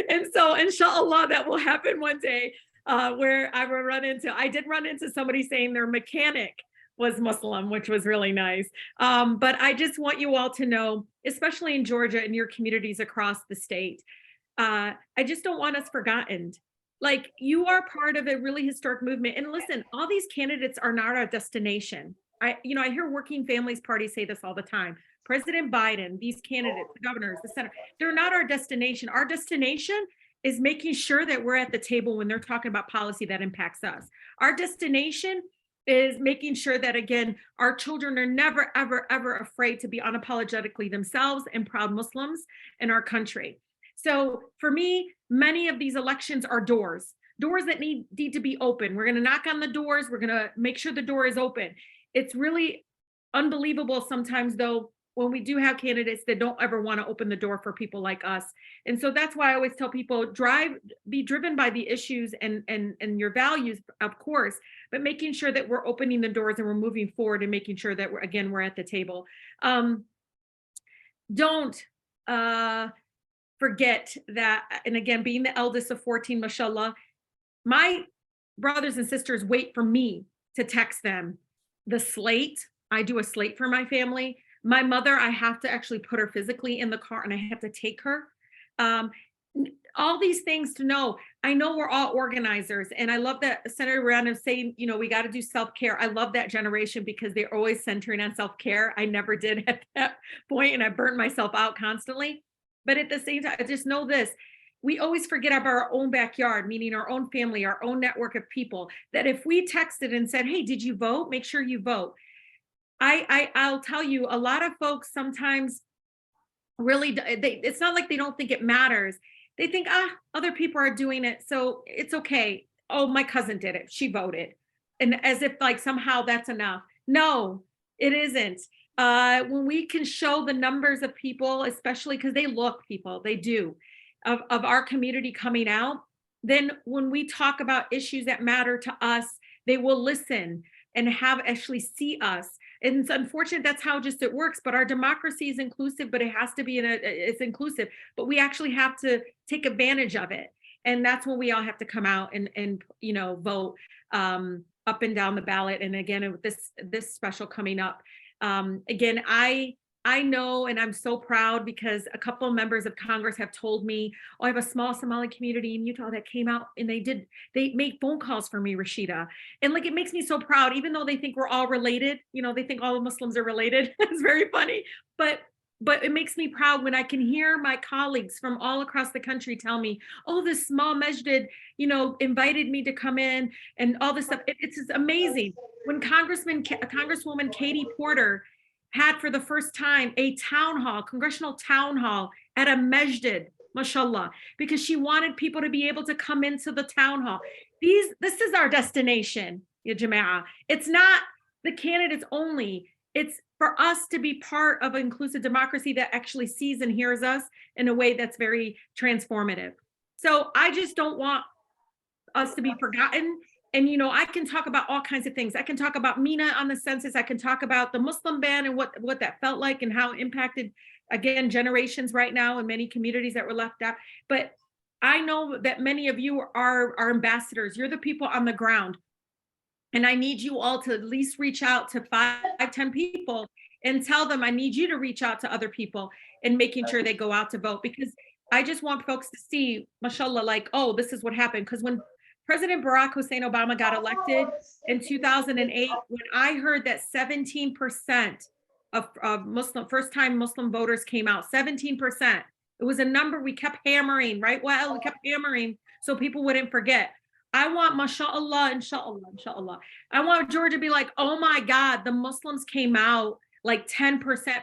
And so inshallah, that will happen one day. Where I did run into somebody saying their mechanic was Muslim, which was really nice. But I just want you all to know, especially in Georgia and your communities across the state, I just don't want us forgotten. Like, you are part of a really historic movement. And listen, all these candidates are not our destination. I hear Working Families Party say this all the time. President Biden, these candidates, the governors, the senator, they're not our destination. Our destination is making sure that we're at the table when they're talking about policy that impacts us. Our destination is making sure that, again, our children are never, ever, ever afraid to be unapologetically themselves and proud Muslims in our country. So for me, many of these elections are doors that need to be open. We're going to knock on the doors. We're going to make sure the door is open. It's really unbelievable sometimes, though, when we do have candidates that don't ever want to open the door for people like us. And so that's why I always tell people, be driven by the issues and your values, of course, but making sure that we're opening the doors and we're moving forward and making sure that we're at the table. Don't forget that, and again, being the eldest of 14, mashallah, my brothers and sisters wait for me to text them the slate. I do a slate for my family. My mother, I have to actually put her physically in the car and I have to take her. All these things to know. I know we're all organizers, and I love that Senator Rahman is saying, we got to do self-care. I love that generation because they're always centering on self-care. I never did at that point, and I burned myself out constantly. But at the same time, I just know this. We always forget about our own backyard, meaning our own family, our own network of people, that if we texted and said, hey, did you vote? Make sure you vote. I'll tell you, a lot of folks sometimes really, it's not like they don't think it matters. They think, other people are doing it, so it's okay. Oh, my cousin did it. She voted. And as if like somehow that's enough. No, it isn't. When we can show the numbers of people, especially because they do, of our community coming out, then when we talk about issues that matter to us, they will listen and actually see us. And it's unfortunate that's how just it works, but our democracy is inclusive, but it has to be it's inclusive, but we actually have to take advantage of it. And that's when we all have to come out and vote up and down the ballot. And again, with this special coming up, again, I know, and I'm so proud because a couple of members of Congress have told me, I have a small Somali community in Utah that came out and they made phone calls for me, Rashida. And like, it makes me so proud, even though they think we're all related, they think all Muslims are related. It's very funny, but it makes me proud when I can hear my colleagues from all across the country tell me, oh, this small masjid, invited me to come in and all this stuff. It's just amazing. When Congresswoman Katie Porter had for the first time a congressional town hall at a masjid, mashallah, because she wanted people to be able to come into the town hall. This is our destination, ya Jama'ah. It's not the candidates only. It's for us to be part of inclusive democracy that actually sees and hears us in a way that's very transformative. So I just don't want us to be forgotten. And, you know, I can talk about all kinds of things. I can talk about MENA on the census. I can talk about the Muslim ban and what that felt like and how it impacted, again, generations right now in many communities that were left out. But I know that many of you are ambassadors. You're the people on the ground. And I need you all to at least reach out to 5-10 people and tell them I need you to reach out to other people and making sure they go out to vote, because I just want folks to see, mashallah, like, oh, this is what happened. Because when President Barack Hussein Obama got elected in 2008, when I heard that 17% of Muslim, first-time Muslim voters came out, 17%, it was a number we kept hammering, right? Well, we kept hammering so people wouldn't forget. I want, mashallah, inshallah, inshallah. I want Georgia to be like, oh my God, the Muslims came out like 10%,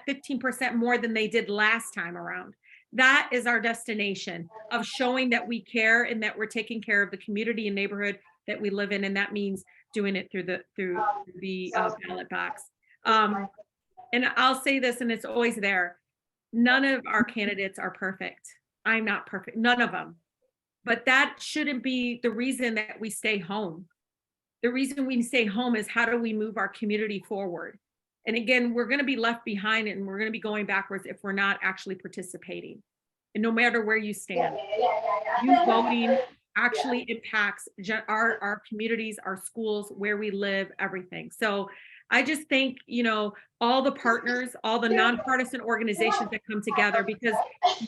15% more than they did last time around. That is our destination of showing that we care and that we're taking care of the community and neighborhood that we live in. And that means doing it through the ballot box. And I'll say this, and it's always there. None of our candidates are perfect. I'm not perfect, none of them. But that shouldn't be the reason that we stay home. The reason we stay home is how do we move our community forward? And again, we're going to be left behind and we're going to be going backwards if we're not actually participating. And no matter where you stand, you voting actually impacts our communities, our schools, where we live, everything. So I just think, you know, all the partners, all the nonpartisan organizations that come together, because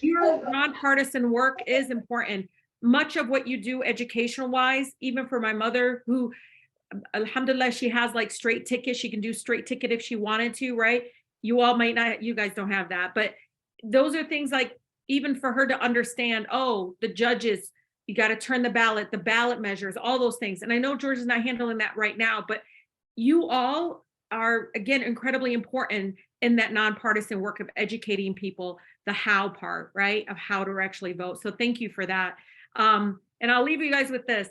your nonpartisan work is important. Much of what you do educational wise, even for my mother, who alhamdulillah, she has like straight ticket. She can do straight ticket if she wanted to, right? You all might not, you guys don't have that, but those are things like, even for her to understand, oh, the judges, you got to turn the ballot measures, all those things. And I know Georgia's not handling that right now, but you all are, again, incredibly important in that nonpartisan work of educating people, the how part, right? Of how to actually vote. So thank you for that. And I'll leave you guys with this.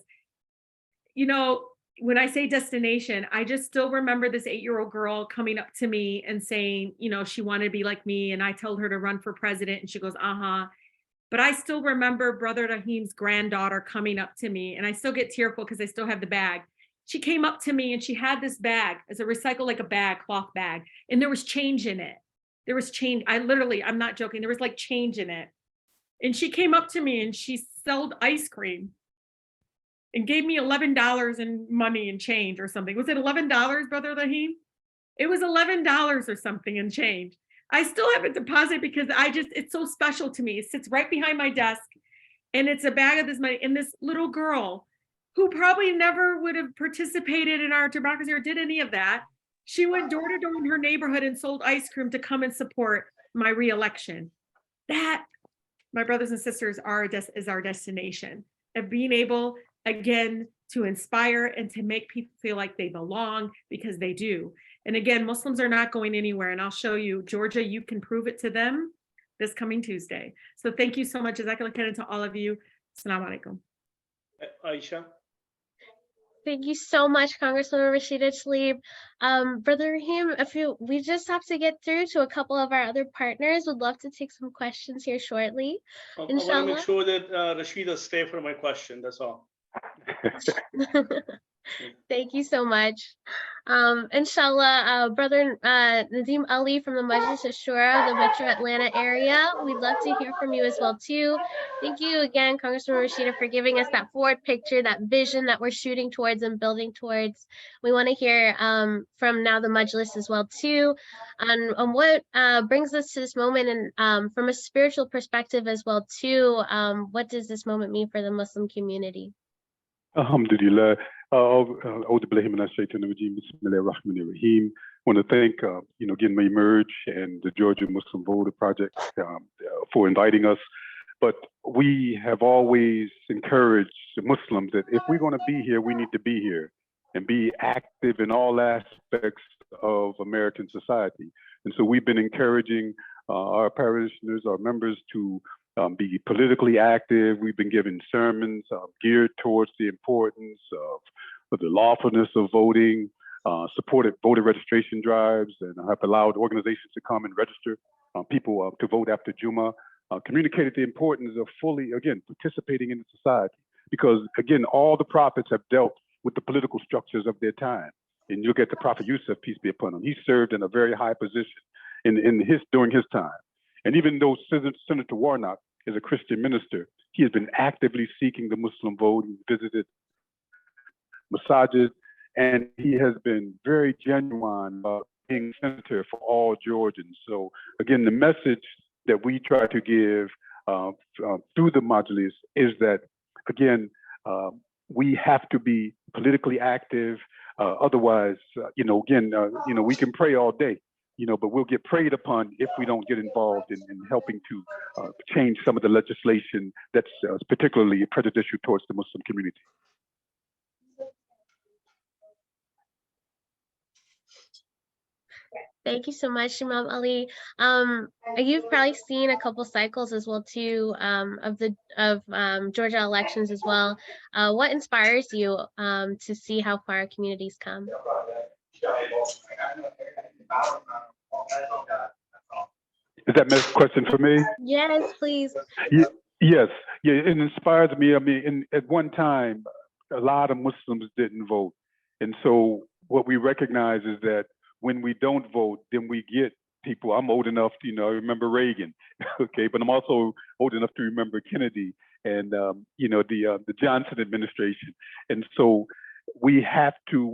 You know, when I say destination, I just still remember this 8-year-old girl coming up to me and saying, you know, she wanted to be like me. And I told her to run for president and she goes, uh-huh. But I still remember Brother Rahim's granddaughter coming up to me, and I still get tearful because I still have the bag. She came up to me and she had this bag as a recycle, like a bag, cloth bag. And there was change in it. There was change. I'm not joking. There was like change in it. And she came up to me and she sold ice cream and gave me $11 in money and change or something. Was it $11, Brother Rahim? It was $11 or something in change. I still have it deposited because it's so special to me. It sits right behind my desk and it's a bag of this money. And this little girl who probably never would have participated in our democracy or did any of that, she went door to door in her neighborhood and sold ice cream to come and support my reelection. That, my brothers and sisters, is our destination of being able, again, to inspire and to make people feel like they belong, because they do. And again, Muslims are not going anywhere. And I'll show you, Georgia, you can prove it to them this coming Tuesday. So thank you so much. Jazakallah khairan to all of you. Assalamu alaikum. Aisha. Thank you so much, Congresswoman Rashida Tlaib. Brother Rahim, we just have to get through to a couple of our other partners. Would love to take some questions here shortly. I want to make sure that Rashida stay for my question. That's all. Thank you so much. Inshallah, Brother Nadim Ali from the Majlis Ashura, the Metro Atlanta area, we'd love to hear from you as well too. Thank you again, Congresswoman Rashida, for giving us that forward picture, that vision that we're shooting towards and building towards. We want to hear from now the Majlis as well too, on what brings us to this moment, and from a spiritual perspective as well too, what does this moment mean for the Muslim community? Alhamdulillah. Want to thank, again, Emerge and the Georgia Muslim Voter Project for inviting us. But we have always encouraged the Muslims that if we're going to be here, we need to be here and be active in all aspects of American society. And so we've been encouraging our parishioners, our members, to be politically active. We've been given sermons geared towards the importance of the lawfulness of voting, supported voter registration drives, and have allowed organizations to come and register people to vote after Juma, communicated the importance of fully, again, participating in the society. Because, again, all the prophets have dealt with the political structures of their time. And you'll get the Prophet Yusuf, peace be upon him. He served in a very high position during his time. And even though Senator Warnock is a Christian minister, he has been actively seeking the Muslim vote. He visited masajid, and he has been very genuine about being senator for all Georgians. So again, the message that we try to give through the Majlis is that, again, we have to be politically active. Otherwise, we can pray all day, but we'll get preyed upon if we don't get involved in helping to change some of the legislation that's particularly prejudicial towards the Muslim community. Thank you so much, Imam Ali. You've probably seen a couple cycles as well too of Georgia elections as well. What inspires you to see how far our communities come? Is that next question for me? Yes, please. Yes, it inspires me. I mean, at one time, a lot of Muslims didn't vote. And so what we recognize is that when we don't vote, then we get people. I'm old enough to, I remember Reagan, okay, but I'm also old enough to remember Kennedy and, the Johnson administration. And so we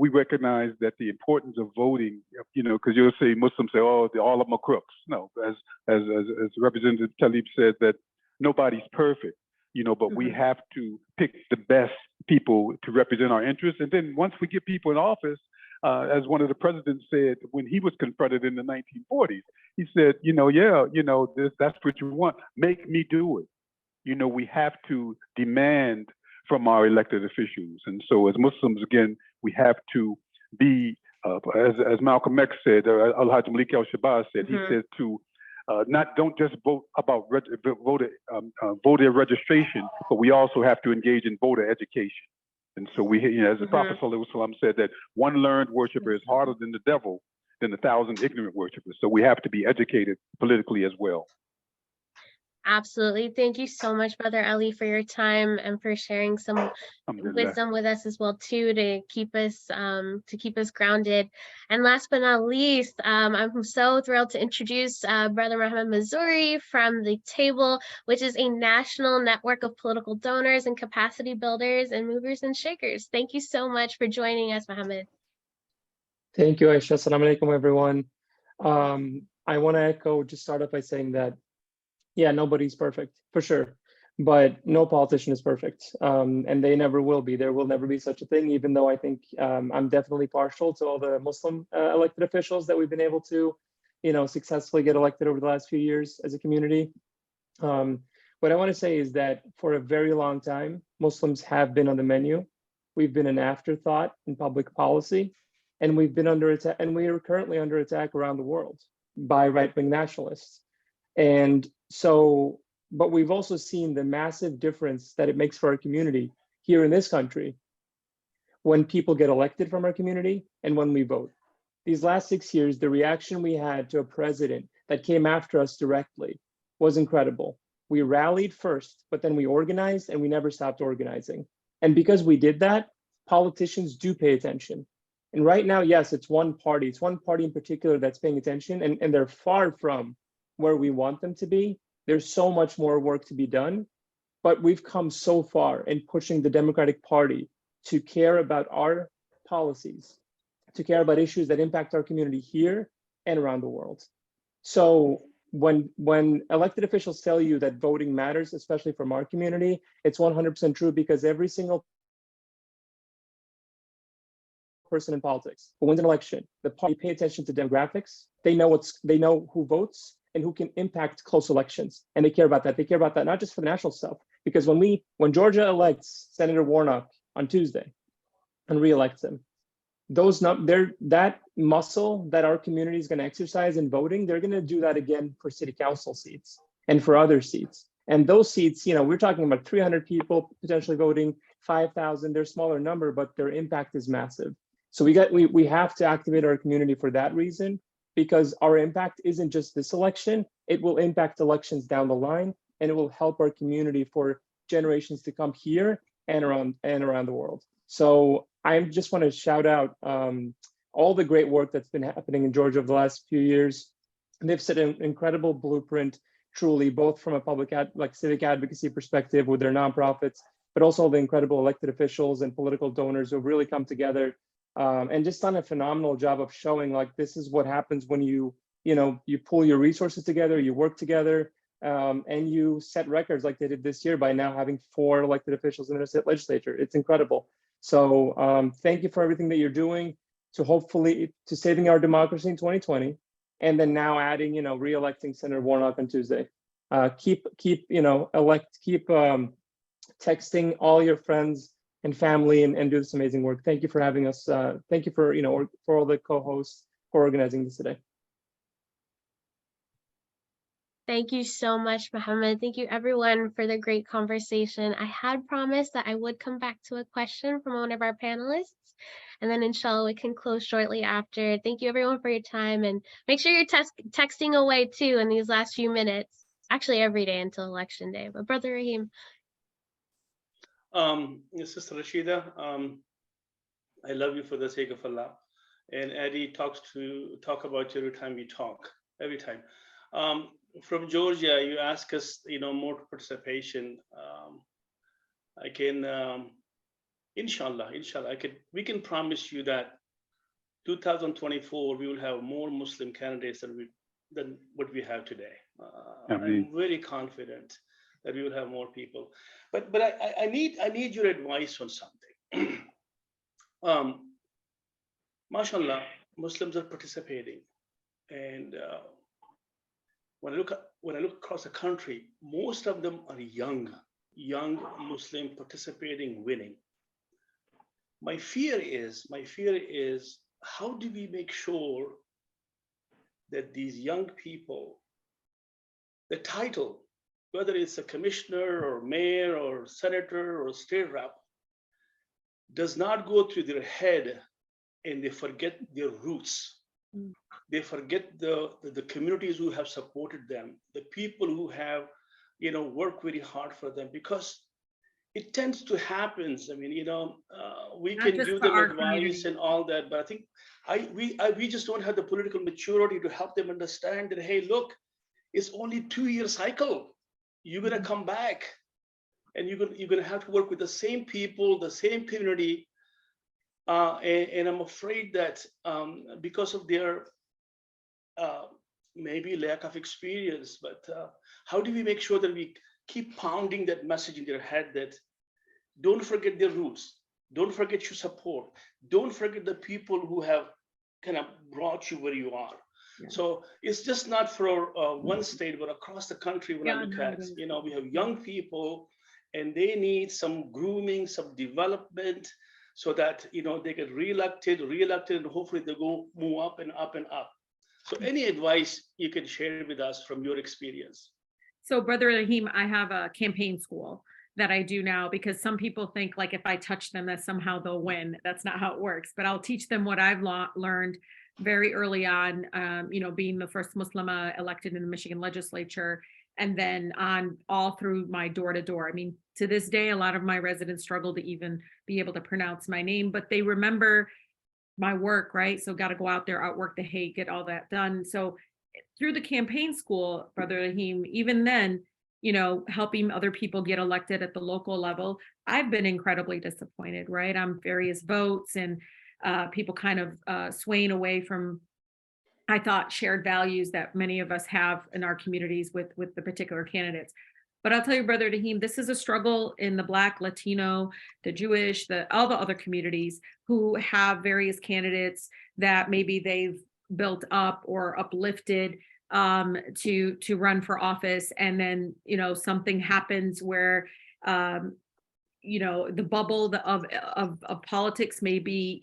recognize that the importance of voting, because you'll say Muslims say, oh, all of them are crooks. No, as Representative Tlaib said, that nobody's perfect, but we have to pick the best people to represent our interests. And then once we get people in office, as one of the presidents said when he was confronted in the 1940s, he said, that's what you want. Make me do it. We have to demand from our elected officials. And so as Muslims, again, we have to be, as Malcolm X said, Al-Hajj Malik al-Shabazz said, he said to don't just vote about voter registration, but we also have to engage in voter education. And so as the Prophet ﷺ said, that one learned worshiper is harder than the devil than 1,000 ignorant worshipers. So we have to be educated politically as well. Absolutely. Thank you so much, Brother Ali, for your time and for sharing some wisdom with us as well too, to keep us grounded. And last but not least, I'm so thrilled to introduce Brother Muhammad Mazuri from the Table, which is a national network of political donors and capacity builders and movers and shakers. Thank you so much for joining us, Muhammad. Thank you, Aisha. Assalamu alaikum, everyone. I want to just start off by saying that, yeah, nobody's perfect, for sure, but no politician is perfect, and they never will be. There will never be such a thing, even though I think I'm definitely partial to all the Muslim elected officials that we've been able to, successfully get elected over the last few years as a community. What I want to say is that for a very long time, Muslims have been on the menu. We've been an afterthought in public policy, and we've been under attack, and we are currently under attack around the world by right-wing nationalists. And so, but we've also seen the massive difference that it makes for our community here in this country when people get elected from our community and when we vote. These last 6 years, the reaction we had to a president that came after us directly was incredible. We rallied first, but then we organized and we never stopped organizing. And because we did that, politicians do pay attention. And right now, yes, it's one party in particular that's paying attention, and they're far from where we want them to be. There's so much more work to be done, but we've come so far in pushing the Democratic Party to care about our policies, to care about issues that impact our community here and around the world. So when elected officials tell you that voting matters, especially from our community, it's 100% true, because every single person in politics who wins an election, the party pay attention to demographics. They know who votes and who can impact close elections, and they care about that. They care about that not just for the national stuff, because when Georgia elects Senator Warnock on Tuesday and re-elects him, that muscle that our community is going to exercise in voting, they're going to do that again for city council seats and for other seats. And those seats, we're talking about 300 people potentially voting, 5,000, they're a smaller number, but their impact is massive. So we have to activate our community for that reason, because our impact isn't just this election, it will impact elections down the line, and it will help our community for generations to come here and around the world. So I just want to shout out all the great work that's been happening in Georgia over the last few years. And they've set an incredible blueprint, truly, both from a civic advocacy perspective with their nonprofits, but also the incredible elected officials and political donors who have really come together and just done a phenomenal job of showing like this is what happens when you pull your resources together, you work together, and you set records like they did this year by now having 4 elected officials in their state legislature. It's incredible. So thank you for everything that you're doing to saving our democracy in 2020, and then now adding, re-electing Senator Warnock on Tuesday. Keep texting all your friends and family and do this amazing work. Thank you for having us. Thank you for all the co-hosts for organizing this today. Thank you so much, Mohammed. Thank you everyone for the great conversation. I had promised that I would come back to a question from one of our panelists, and then inshallah we can close shortly after. Thank you everyone for your time, and make sure you're texting away too in these last few minutes. Actually every day until election day. But Brother Rahim. Sister Rashida, I love you for the sake of Allah. And Eddie talk about you every time we talk, every time. From Georgia, you ask us, more participation. I can, inshallah, we can promise you that 2024 we will have more Muslim candidates than what we have today. I'm very confident that we will have more people. But I need your advice on something. MashaAllah, Muslims are participating, and when I look across the country, most of them are young Muslim participating, winning. My fear is, how do we make sure that these young people, the title, whether it's a commissioner or mayor or senator or state rep, does not go through their head and they forget their roots. They forget the communities who have supported them, the people who have, worked very hard for them, because it tends to happen. I mean, we can give them advice and all that, but I think we just don't have the political maturity to help them understand that, hey, look, it's only 2-year cycle. You're gonna come back, and you're gonna have to work with the same people, the same community, and I'm afraid that because of their maybe lack of experience, but how do we make sure that we keep pounding that message in their head that don't forget their roots, don't forget your support, don't forget the people who have kind of brought you where you are. Yeah. So it's just not for one state, but across the country. When I look at, we have young people, and they need some grooming, some development, so that they get reelected, and hopefully they move up and up and up. So any advice you can share with us from your experience? So Brother Rahim, I have a campaign school that I do now, because some people think like if I touch them that somehow they'll win. That's not how it works, but I'll teach them what I've learned very early on, being the first Muslima elected in the Michigan legislature, and then on all through my door-to-door. I mean, to this day, a lot of my residents struggle to even be able to pronounce my name, but they remember my work, right? So got to go out there, outwork the hate, get all that done. So through the campaign school, Brother Rahim, even then, helping other people get elected at the local level, I've been incredibly disappointed, right? On various votes and people kind of swaying away from, I thought, shared values that many of us have in our communities with the particular candidates. But I'll tell you, Brother Rahim, this is a struggle in the Black, Latino, the Jewish, all the other communities who have various candidates that maybe they've built up or uplifted to run for office, and then something happens where the bubble of politics, maybe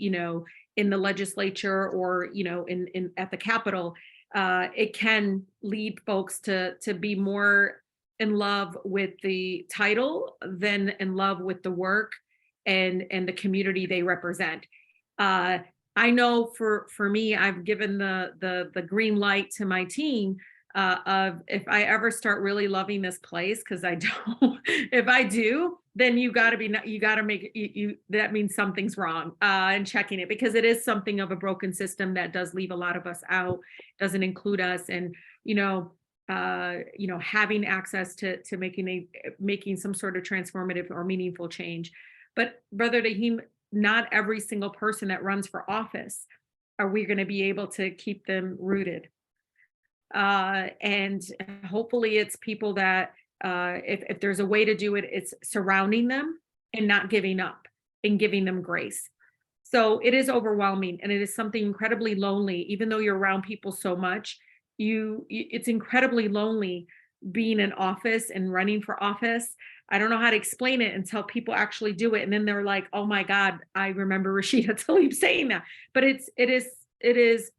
in the legislature or in at the Capitol, it can lead folks to be more in love with the title than in love with the work and the community they represent. I know for me, I've given the green light to my team of if I ever start really loving this place, because I don't, if I do, then you got to make you that means something's wrong, and checking it, because it is something of a broken system that does leave a lot of us out, doesn't include us, and having access to making some sort of transformative or meaningful change. But Brother Rahim, not every single person that runs for office are we going to be able to keep them rooted. And hopefully it's people that if there's a way to do it, it's surrounding them and not giving up and giving them grace. So it is overwhelming, and it is something incredibly lonely, even though you're around people so much. It's incredibly lonely being in office and running for office. I don't know how to explain it until people actually do it. And then they're like, oh my God, I remember Rashida Tlaib saying that. But it is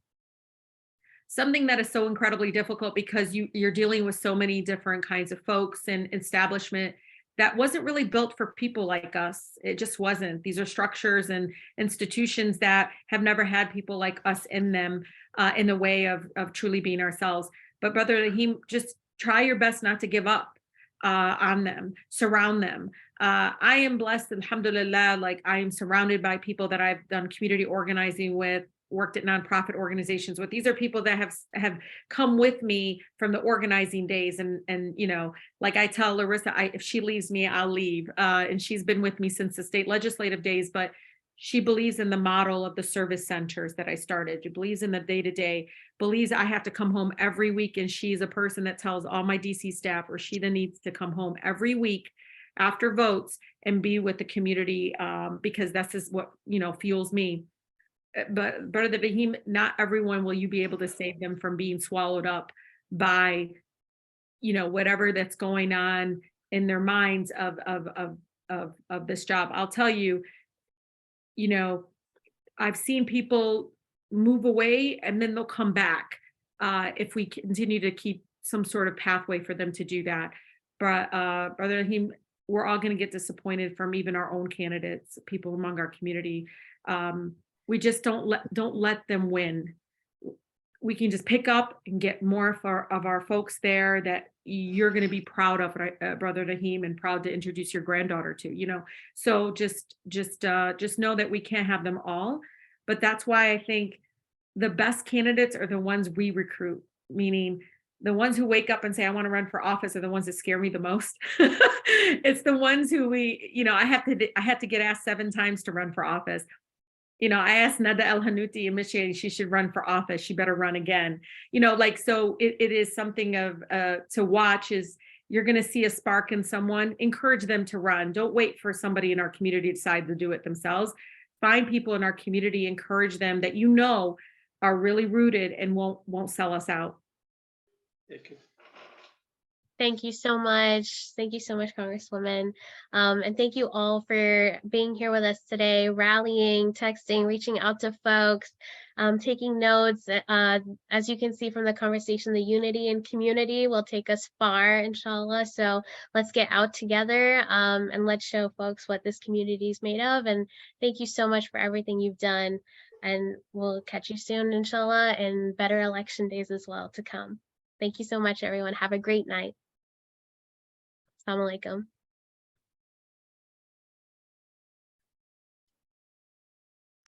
something that is so incredibly difficult, because you're dealing with so many different kinds of folks and establishment that wasn't really built for people like us. It just wasn't. These are structures and institutions that have never had people like us in them, in the way of truly being ourselves. But Brother Rahim, just try your best not to give up on them, surround them. I am blessed, alhamdulillah, like I am surrounded by people that I've done community organizing with, worked at nonprofit organizations with. These are people that have come with me from the organizing days. And like I tell Larissa, if she leaves me, I'll leave. And she's been with me since the state legislative days, but she believes in the model of the service centers that I started. She believes in the day-to-day, believes I have to come home every week. And she's a person that tells all my DC staff, Rashida needs to come home every week after votes and be with the community, because that's just what, fuels me. But Brother Rahim, not everyone will you be able to save them from being swallowed up by, whatever that's going on in their minds of this job. I'll tell you, I've seen people move away and then they'll come back if we continue to keep some sort of pathway for them to do that. But Brother Rahim, we're all going to get disappointed from even our own candidates, people among our community. We just don't let them win. We can just pick up and get more of our folks there that you're going to be proud of, Brother Rahim, and proud to introduce your granddaughter to. So just know that we can't have them all. But that's why I think the best candidates are the ones we recruit, meaning the ones who wake up and say, I want to run for office, are the ones that scare me the most. It's the ones who I had to get asked 7 times to run for office. I asked Nada El Hanuti in Michigan, she should run for office. She better run again. So it is something of to watch. Is you're going to see a spark in someone, encourage them to run. Don't wait for somebody in our community to decide to do it themselves. Find people in our community, encourage them that are really rooted and won't sell us out. Thank you. Thank you so much. Thank you so much, Congresswoman. And thank you all for being here with us today, rallying, texting, reaching out to folks, taking notes. As you can see from the conversation, the unity and community will take us far, inshallah. So let's get out together and let's show folks what this community is made of. And thank you so much for everything you've done. And we'll catch you soon, inshallah, and better election days as well to come. Thank you so much, everyone. Have a great night. Assalamu alaikum.